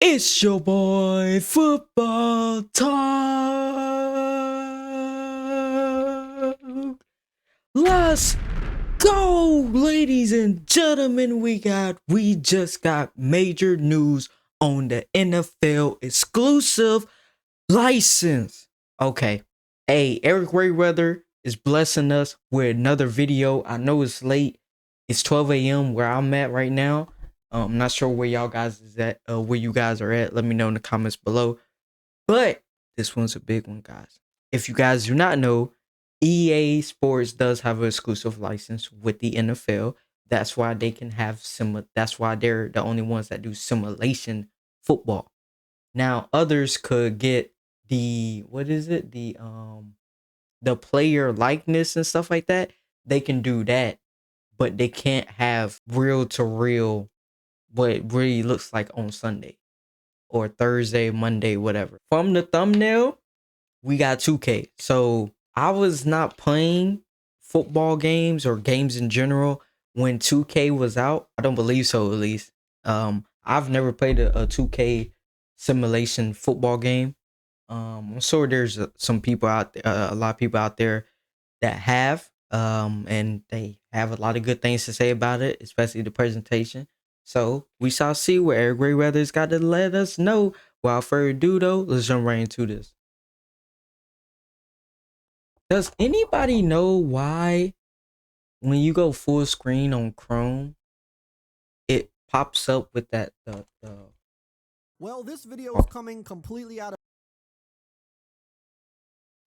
It's your boy Football Talk. Let's go, ladies and gentlemen. We just got major news on the NFL exclusive license. Okay. Hey, Eric Rayweather is blessing us with another video. I know it's late. It's 12 a.m. where I'm at right now. I'm not sure where y'all guys is at, where you guys are at. Let me know in the comments below. But this one's a big one, guys. If you guys do not know, EA Sports does have an exclusive license with the NFL. That's why they can have that's why they're the only ones that do simulation football. Now others could get the the player likeness and stuff like that. They can do that, but they can't have real to real what it really looks like on Sunday or Thursday, Monday, whatever. From the thumbnail, we got 2K. So I was not playing football games or games in general when 2K was out. I don't believe so, at least. I've never played a 2K simulation football game. I'm sure there's some people out there, a lot of people out there that have, and they have a lot of good things to say about it, especially the presentation. So we shall see what Eric Rayweather's got to let us know. Without further ado, though, let's jump right into this. Does anybody know why when you go full screen on Chrome, it pops up with that Well, this video is coming completely out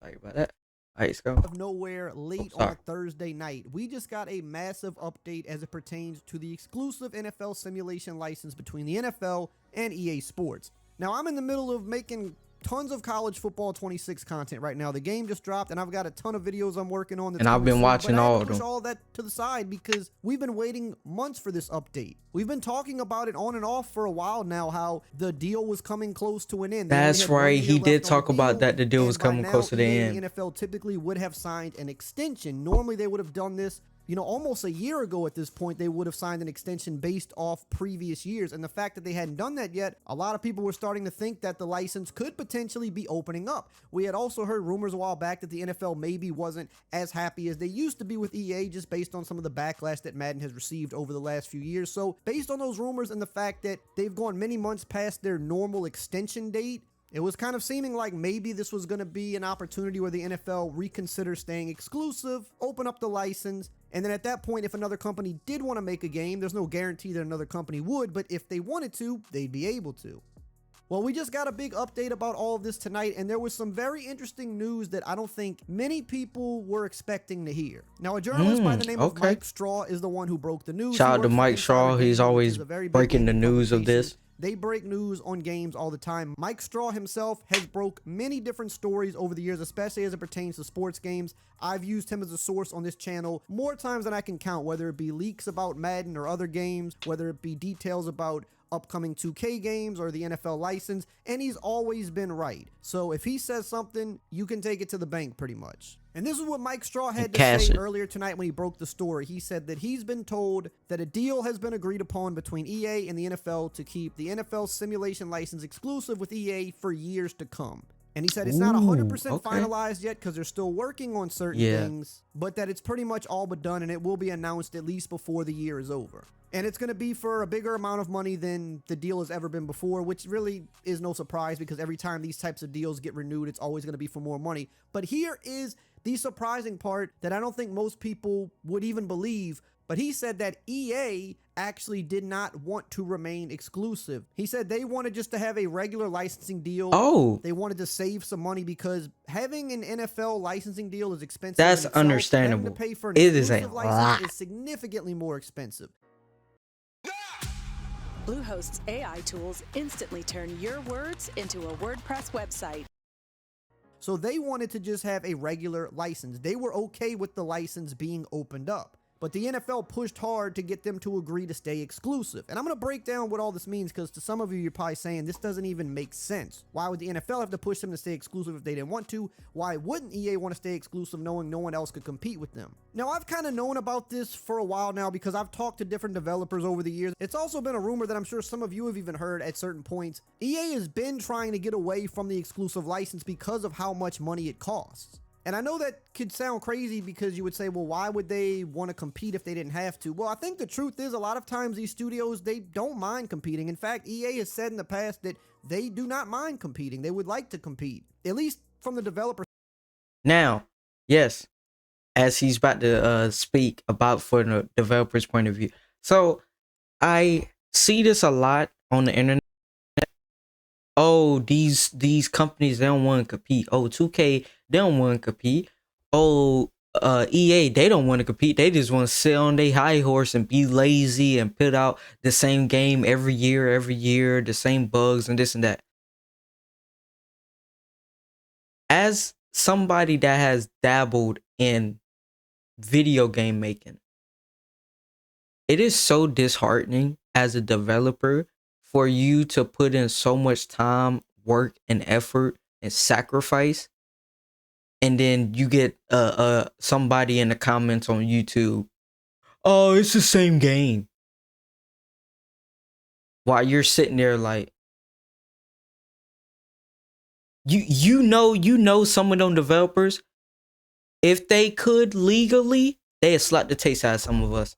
sorry about that. All right, let's go. of nowhere late on a Thursday night. We just got a massive update as it pertains to the exclusive NFL simulation license between the NFL and EA Sports. Now, I'm in the middle of making tons of college football 26 content right now. The game just dropped and I've got a ton of videos I'm working on. And I've been watching all of them. Push all that to the side because we've been waiting months for this update. We've been talking about it on and off for a while now, how the deal was coming close to an end. That's right. He did talk about that. The deal was coming close to the end. The NFL typically would have signed an extension. Normally they would have done this, you know, almost a year ago at this point. They would have signed an extension based off previous years. And the fact that they hadn't done that yet, a lot of people were starting to think that the license could potentially be opening up. We had also heard rumors a while back that the NFL maybe wasn't as happy as they used to be with EA, just based on some of the backlash that Madden has received over the last few years. So based on those rumors and the fact that they've gone many months past their normal extension date, it was kind of seeming like maybe this was going to be an opportunity where the NFL reconsider staying exclusive, open up the license, and then at that point, if another company did want to make a game, there's no guarantee that another company would, but if they wanted to, they'd be able to. Well, we just got a big update about all of this tonight, and there was some very interesting news that I don't think many people were expecting to hear. Now, a journalist by the name of Mike Straw is the one who broke the news. Shout out to Mike Straw. He's always breaking the news of this. They break news on games all the time. Mike Straw himself has broke many different stories over the years, especially as it pertains to sports games. I've used him as a source on this channel more times than I can count, whether it be leaks about Madden or other games, whether it be details about upcoming 2K games or the NFL license, and he's always been right. So if he says something, you can take it to the bank pretty much. And this is what Mike Straw had to say earlier tonight when he broke the story. He said that he's been told that a deal has been agreed upon between EA and the NFL to keep the NFL simulation license exclusive with EA for years to come. And he said it's not 100% finalized yet because they're still working on certain things, but that it's pretty much all but done and it will be announced at least before the year is over. And it's going to be for a bigger amount of money than the deal has ever been before, which really is no surprise because every time these types of deals get renewed, it's always going to be for more money. But here is the surprising part that I don't think most people would even believe. But he said that EA actually did not want to remain exclusive. He said they wanted just to have a regular licensing deal. Oh. They wanted to save some money because having an NFL licensing deal is expensive. That's understandable. Having to pay for an it is a exclusive license is significantly more expensive. Bluehost's AI tools instantly turn your words into a WordPress website. So they wanted to just have a regular license. They were okay with the license being opened up. but the NFL pushed hard to get them to agree to stay exclusive. And I'm going to break down what all this means, because to some of you, you're probably saying this doesn't even make sense. Why would the NFL have to push them to stay exclusive if they didn't want to? Why wouldn't EA want to stay exclusive knowing no one else could compete with them? Now, I've kind of known about this for a while now because I've talked to different developers over the years. It's also been a rumor that I'm sure some of you have even heard at certain points. EA has been trying to get away from the exclusive license because of how much money it costs. And I know that could sound crazy because you would say, well, why would they want to compete if they didn't have to? Well, I think the truth is a lot of times these studios, they don't mind competing. In fact, EA has said in the past that they do not mind competing. They would like to compete, at least from the developer. Now, yes, as he's about to speak about for the developer's point of view. So I see this a lot on the internet. Oh, these companies, they don't want to compete. Oh, 2K, they don't want to compete. Oh, EA, they don't want to compete. They just want to sit on their high horse and be lazy and put out the same game every year, the same bugs and this and that. As somebody that has dabbled in video game making, it is so disheartening as a developer for you to put in so much time, work, and effort and sacrifice, and then you get somebody in the comments on YouTube, oh, it's the same game, while you're sitting there like, you know some of them developers, if they could legally, they'd slap the taste out of some of us.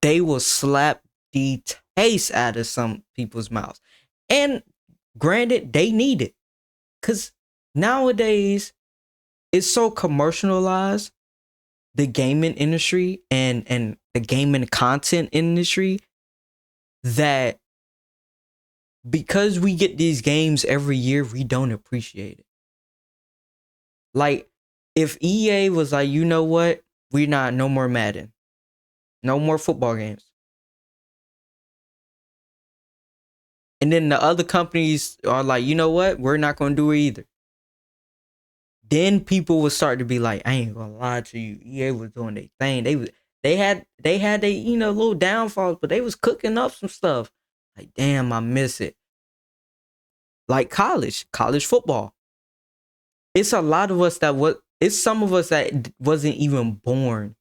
They will slap the taste out of some people's mouths. And granted, they need it. Because nowadays, it's so commercialized, the gaming industry and the gaming content industry, that because we get these games every year, we don't appreciate it. Like, if EA was like, you know what? No more Madden. No more football games. And then the other companies are like, you know what? We're not going to do it either. Then people would start to be like, I ain't going to lie to you. EA was doing their thing. They had their, little downfalls, but they was cooking up some stuff. Like, damn, I miss it. Like college football. It's a lot of us it's some of us that wasn't even born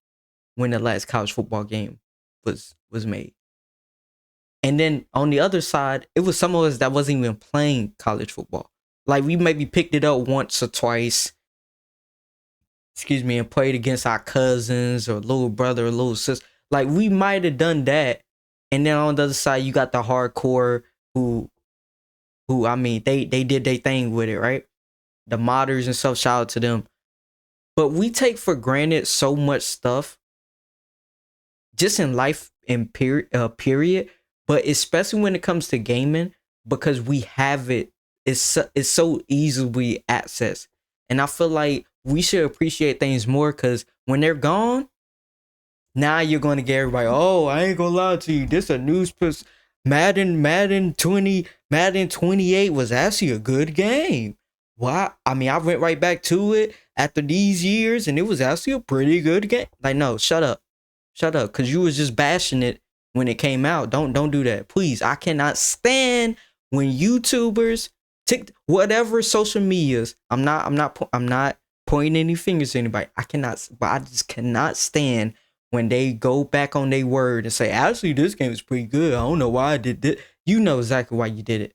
when the last college football game was made. And then on the other side, it was some of us that wasn't even playing college football. Like, we maybe picked it up once or twice, and played against our cousins or little brother or little sister. Like, we might have done that. And then on the other side, you got the hardcore who I mean, they did their thing with it, right? The modders and stuff, shout out to them. But we take for granted so much stuff just in life and period. But especially when it comes to gaming, because we have it's so easily accessed. And I feel like we should appreciate things more, because when they're gone, now you're going to get everybody, oh, I ain't going to lie to you, this a news piece. Madden 28 was actually a good game. Why? I mean, I went right back to it after these years, and it was actually a pretty good game. Like, no, shut up, because you was just bashing it when it came out. Don't do that, please. I cannot stand when YouTubers, whatever social medias. I'm not pointing any fingers at anybody. I just cannot stand when they go back on their word and say, actually, this game is pretty good. I don't know why I did this. You know exactly why you did it.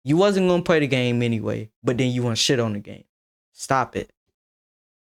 You wasn't gonna play the game anyway, but then you want to shit on the game. Stop it.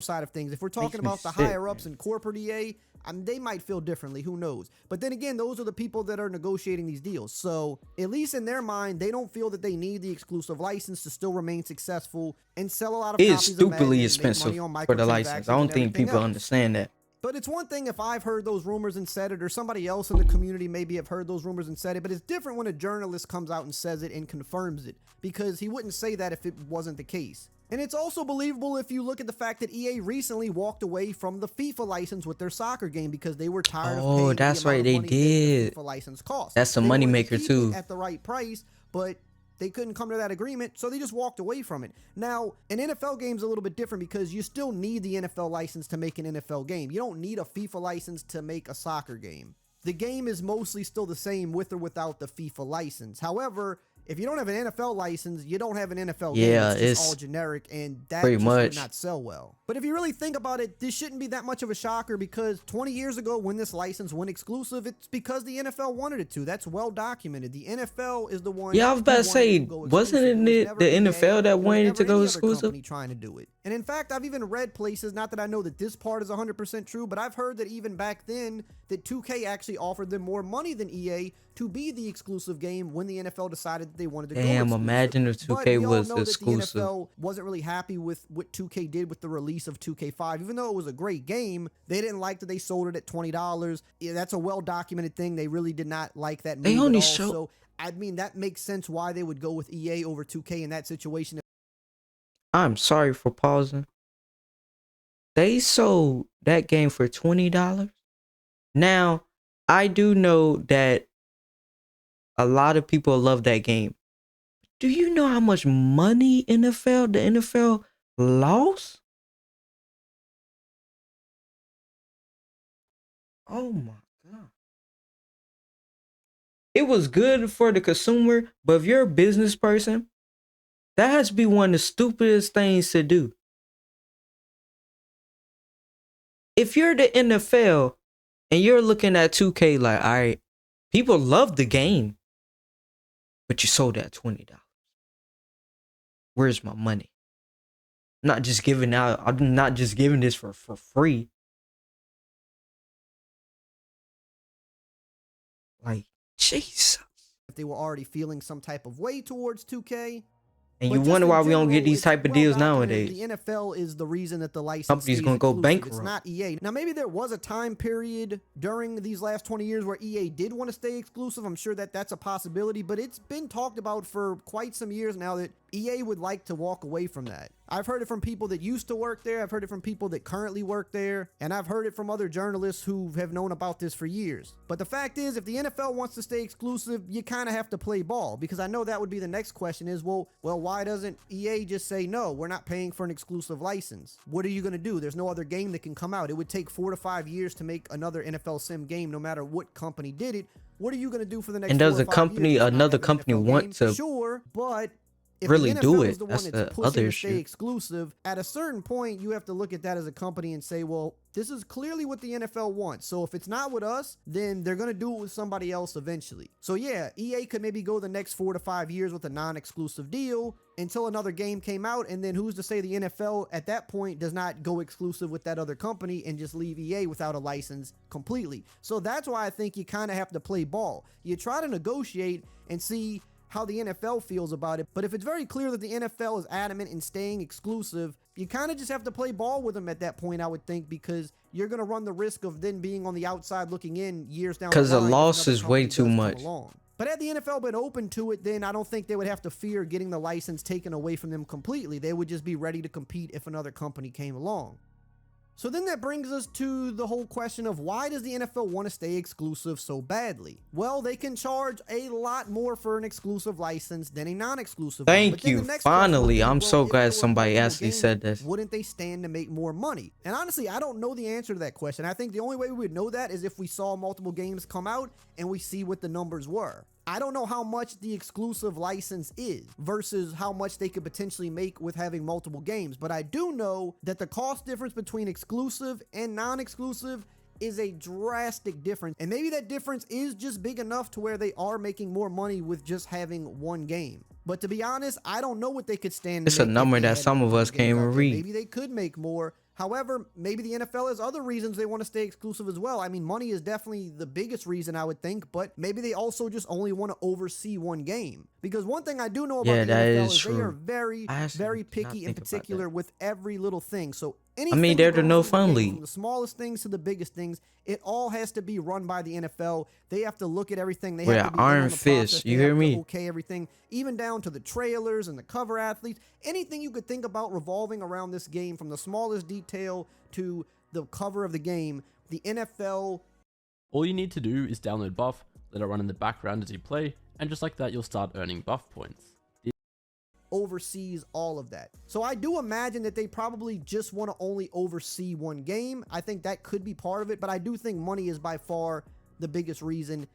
Side of things, if we're talking about the higher ups in corporate EA, they might feel differently, who knows. But then again, those are the people that are negotiating these deals, so at least in their mind, they don't feel that they need the exclusive license to still remain successful and sell a lot of copies. It's stupidly expensive for the license. I don't think people understand that. But it's one thing if I've heard those rumors and said it, or somebody else in the community maybe have heard those rumors and said it, but it's different when a journalist comes out and says it and confirms it, because he wouldn't say that if it wasn't the case. And it's also believable if you look at the fact that EA recently walked away from the FIFA license with their soccer game because they were tired of paying that's the amount right, of they money did. the FIFA license cost. That's a They wanted to moneymaker keep too. it at the right price, but they couldn't come to that agreement, so they just walked away from it. Now, an NFL game's a little bit different because you still need the NFL license to make an NFL game. You don't need a FIFA license to make a soccer game. The game is mostly still the same with or without the FIFA license. However, if you don't have an NFL license, you don't have an NFL game. It's just all generic, and that just would not sell well. But if you really think about it, this shouldn't be that much of a shocker because 20 years ago when this license went exclusive, it's because the NFL wanted it to. That's well documented. The NFL is the one. Yeah, I was about to say, wasn't it the NFL that wanted to go exclusive? Trying to do it. And in fact, I've even read places, not that I know that this part is 100% true, but I've heard that even back then that 2K actually offered them more money than EA to be the exclusive game when the NFL decided that they wanted to go exclusive. Imagine if 2K was exclusive. The NFL wasn't really happy with what 2K did with the release of 2K5. Even though it was a great game, they didn't like that they sold it at $20. Yeah, that's a well-documented thing. They really did not like that move they only at all. show. So, I mean, that makes sense why they would go with EA over 2K in that situation. I'm sorry for pausing. They sold that game for $20. Now, I do know that a lot of people love that game. Do you know how much money the NFL lost? Oh my God. It was good for the consumer, but if you're a business person, that has to be one of the stupidest things to do. If you're the NFL and you're looking at 2K like, all right, people love the game, but you sold it at $20. Where's my money? I'm not just giving this for free. Like, Jesus. If they were already feeling some type of way towards 2K. And you wonder why we don't get these type of deals nowadays. The NFL is the reason that the license company's going to go bankrupt. It's not EA. Now, maybe there was a time period during these last 20 years where EA did want to stay exclusive. I'm sure that that's a possibility, but it's been talked about for quite some years now that EA would like to walk away from that. I've heard it from people that used to work there. I've heard it from people that currently work there. And I've heard it from other journalists who have known about this for years. But the fact is, if the NFL wants to stay exclusive, you kind of have to play ball. Because I know that would be the next question is, well, why doesn't EA just say, no, we're not paying for an exclusive license? What are you going to do? There's no other game that can come out. It would take 4 to 5 years to make another NFL sim game, no matter what company did it. What are you going to do for the next 4 or 5 years? And does another company want to? Sure, but if really the NFL do is it, the that's one the that's pushing other to stay issue. exclusive, at a certain point, you have to look at that as a company and say, well, this is clearly what the NFL wants. So if it's not with us, then they're going to do it with somebody else eventually. So yeah, EA could maybe go the next 4 to 5 years with a non-exclusive deal until another game came out. And then who's to say the NFL at that point does not go exclusive with that other company and just leave EA without a license completely. So that's why I think you kind of have to play ball. You try to negotiate and see how the NFL feels about it. But if it's very clear that the NFL is adamant in staying exclusive, you kind of just have to play ball with them at that point, I would think, because you're going to run the risk of then being on the outside looking in years down the line. Because the loss is way too much. But had the NFL been open to it, then I don't think they would have to fear getting the license taken away from them completely. They would just be ready to compete if another company came along. So then that brings us to the whole question of why does the NFL want to stay exclusive so badly? Well, they can charge a lot more for an exclusive license than a non-exclusive one. Thank you. Finally, I'm so glad somebody actually said this. Wouldn't they stand to make more money? And honestly, I don't know the answer to that question. I think the only way we would know that is if we saw multiple games come out and we see what the numbers were. I don't know how much the exclusive license is versus how much they could potentially make with having multiple games. But I do know that the cost difference between exclusive and non-exclusive is a drastic difference. And maybe that difference is just big enough to where they are making more money with just having one game. But to be honest, I don't know what they could stand. It's a number that some of us can't even read. Maybe they could make more. However, maybe the NFL has other reasons they want to stay exclusive as well. I mean, money is definitely the biggest reason, I would think, but maybe they also just only want to oversee one game. Because one thing I do know about the NFL is they are very picky and particular with every little thing. So anything they're the no fun league. From the smallest things to the biggest things, it all has to be run by the NFL. They have to look at everything. They have to be iron fist. You hear me? Okay, everything, even down to the trailers and the cover athletes. Anything you could think about revolving around this game, from the smallest detail to the cover of the game, the NFL. All you need to do is download Buff, let it run in the background as you play, and just like that, you'll start earning Buff points. oversees all of that. So I do imagine that they probably just want to only oversee one game. I think that could be part of it, but I do think money is by far the biggest reason.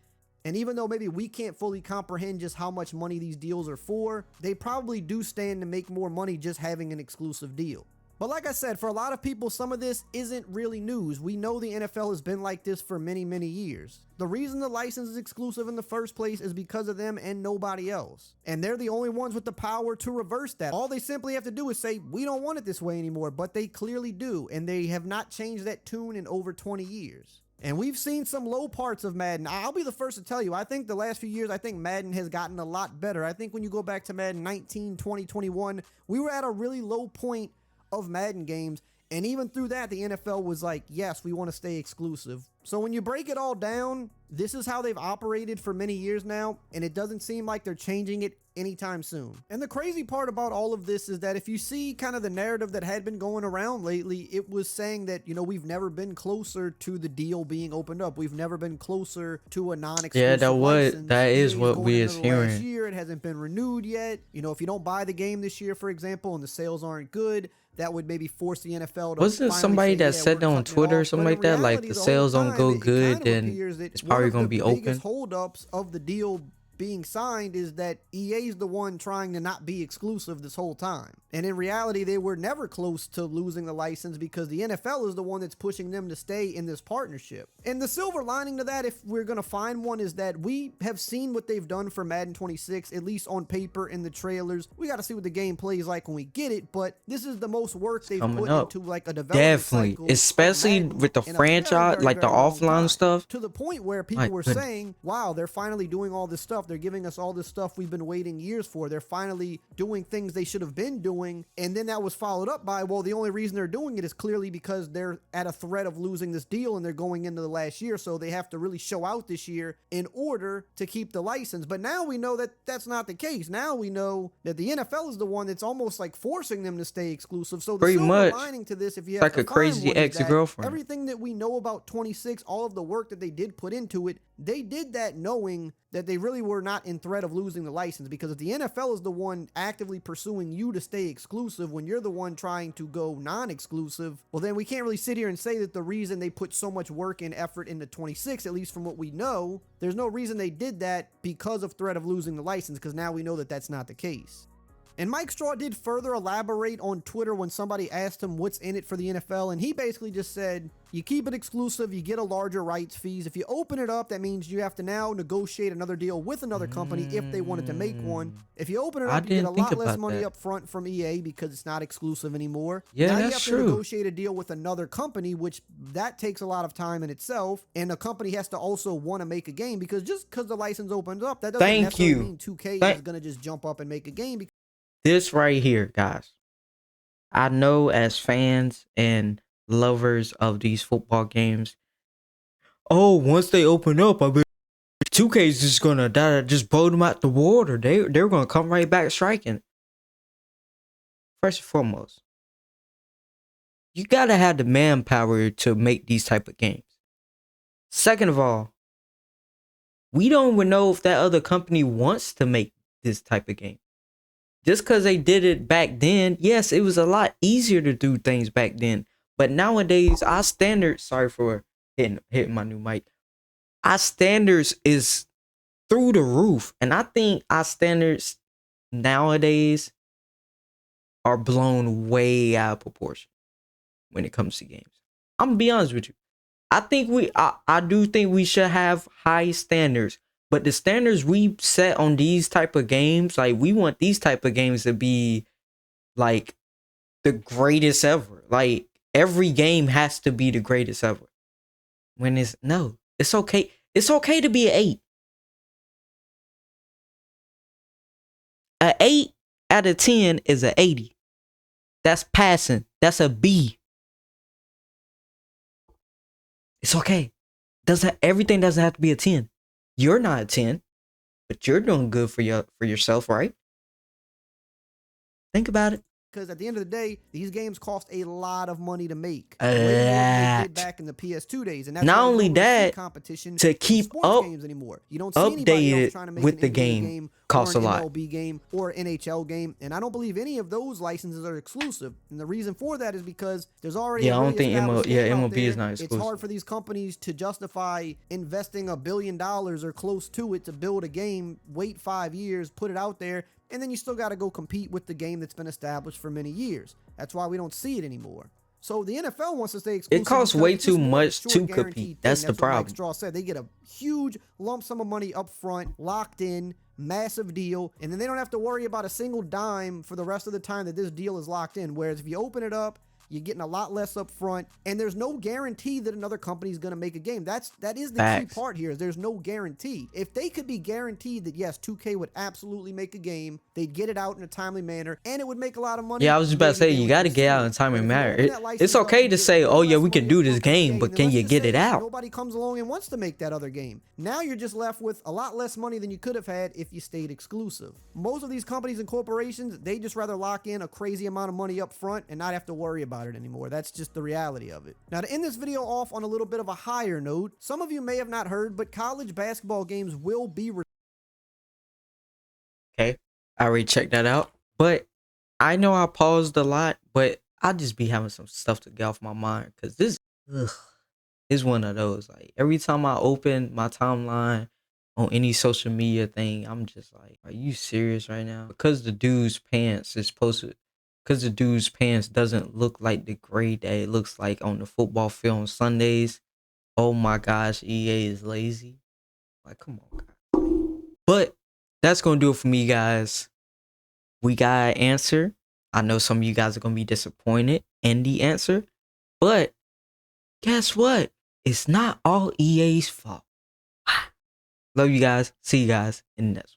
And even though maybe we can't fully comprehend just how much money these deals are for, they probably do stand to make more money just having an exclusive deal. But like I said, for a lot of people, some of this isn't really news. We know the NFL has been like this for many, many years. The reason the license is exclusive in the first place is because of them and nobody else. And they're the only ones with the power to reverse that. All they simply have to do is say, we don't want it this way anymore, but they clearly do. And they have not changed that tune in over 20 years. And we've seen some low parts of Madden. I'll be the first to tell you, I think the last few years, I think Madden has gotten a lot better. I think when you go back to Madden 19, 20, 21, we were at a really low point of Madden games, and even through that the NFL was like, yes, we want to stay exclusive. So when you break it all down, this is how they've operated for many years now, and it doesn't seem like they're changing it anytime soon. And the crazy part about all of this is that if you see kind of the narrative that had been going around lately, it was saying that, you know, we've never been closer to the deal being opened up. We've never been closer to a non-exclusive license. That is what we is last hearing. year, it hasn't been renewed yet. You know, if you don't buy the game this year, for example, and the sales aren't good, that would maybe force the NFL to Wasn't somebody that said that on Twitter or something like that? Like, the sales don't go good, then it's probably going to be open. One of the biggest holdups of the deal being signed is that EA's the one trying to not be exclusive this whole time. And in reality, they were never close to losing the license because the NFL is the one that's pushing them to stay in this partnership. And the silver lining to that, if we're going to find one, is that we have seen what they've done for Madden 26, at least on paper in the trailers. We got to see what the game plays like when we get it, but this is the most work they've put into like a development cycle, especially with the franchise, like the offline stuff. To the point where people were saying, wow, they're finally doing all this stuff. They're giving us all this stuff we've been waiting years for. They're finally doing things they should have been doing. And then that was followed up by, well, the only reason they're doing it is clearly because they're at a threat of losing this deal and they're going into the last year. So they have to really show out this year in order to keep the license. But now we know that that's not the case. Now we know that the NFL is the one that's almost like forcing them to stay exclusive. So the silver lining to this, if you have like a crazy ex-girlfriend, everything that we know about 26, all of the work that they did put into it, they did that knowing that they really were not in threat of losing the license. Because if the NFL is the one actively pursuing you to stay exclusive when you're the one trying to go non-exclusive, well, then we can't really sit here and say that the reason they put so much work and effort into 26, at least from what we know, there's no reason they did that because of threat of losing the license, because now we know that that's not the case. And Mike Straw did further elaborate on Twitter when somebody asked him what's in it for the NFL, and he basically just said, you keep it exclusive, you get a larger rights fees. If you open it up, that means you have to now negotiate another deal with another company if they wanted to make one. If you open it up, you get a lot less money up front from EA because it's not exclusive anymore. Yeah, now that's you have to negotiate a deal with another company, which that takes a lot of time in itself. And the company has to also want to make a game, because just because the license opens up, that doesn't necessarily mean 2K is going to just jump up and make a game. This right here, guys, I know as fans and lovers of these football games, oh, once they open up, I bet 2K is just gonna just blow them out the water. They're gonna come right back striking. First and foremost, you gotta have the manpower to make these type of games. Second of all, we don't even know if that other company wants to make this type of game. Just because they did it back then, yes, it was a lot easier to do things back then. But nowadays, our standards, sorry for hitting my new mic, our standards is through the roof. And I think our standards nowadays are blown way out of proportion when it comes to games. I'm gonna be honest with you. I do think we should have high standards. But the standards we set on these type of games, like, we want these type of games to be like the greatest ever. Like, every game has to be the greatest ever. When it's okay. It's okay to be an 8. An 8 out of 10 is an 80. That's passing. That's a B. It's okay. Everything doesn't have to be a 10. You're not a 10, but you're doing good for yourself, right? Think about it. Because at the end of the day, these games cost a lot of money to make. Way more than they did back in the PS2 days. And that's Not why you only don't really see that, competition to in keep sports up games anymore. You don't see anybody else trying to make with an the NBA game costs or a an lot. MLB game or an NHL game. And I don't believe any of those licenses are exclusive. And the reason for that is because there's already Yeah, a I really don't think established game out MLB there. is not It's exclusive. hard for these companies to justify investing $1 billion or close to it to build a game, wait 5 years, put it out there, and then you still got to go compete with the game that's been established for many years. That's why we don't see it anymore. So the NFL wants to stay exclusive. It costs because way it's just too more of a much sure to guaranteed compete. thing. That's the what Mike problem. Straw said. They get a huge lump sum of money up front, locked in, massive deal, and then they don't have to worry about a single dime for the rest of the time that this deal is locked in. Whereas if you open it up, you're getting a lot less up front, and there's no guarantee that another company is going to make a game. That is the Facts. key part here. Is there's no guarantee. If they could be guaranteed that yes, 2K would absolutely make a game, they'd get it out in a timely manner, and it would make a lot of money. Yeah, I was just about to say, maybe they you would got to get out consider in it. time But and if you matter. open that license It's up, okay you to get say, way oh yeah, less we can money do up this front for the game, but then can let's you just get say it out? Nobody comes along and wants to make that other game. Now you're just left with a lot less money than you could have had if you stayed exclusive. Most of these companies and corporations, they just rather lock in a crazy amount of money up front and not have to worry about it anymore. That's just the reality of it. Now, to end this video off on a little bit of a higher note, some of you may have not heard, but college basketball games will be Okay, I already checked that out. But I know I paused a lot, but I just be having some stuff to get off my mind because this is one of those. Like every time I open my timeline on any social media thing, I'm just like, are you serious right now? Because the dude's pants is supposed to, because the dude's pants doesn't look like the gray that it looks like on the football field on Sundays. Oh my gosh, EA is lazy. Like, come on, guys. But that's gonna do it for me, guys. We got an answer. I know some of you guys are gonna be disappointed in the answer, but guess what? It's not all EA's fault. Love you guys. See you guys in the next one.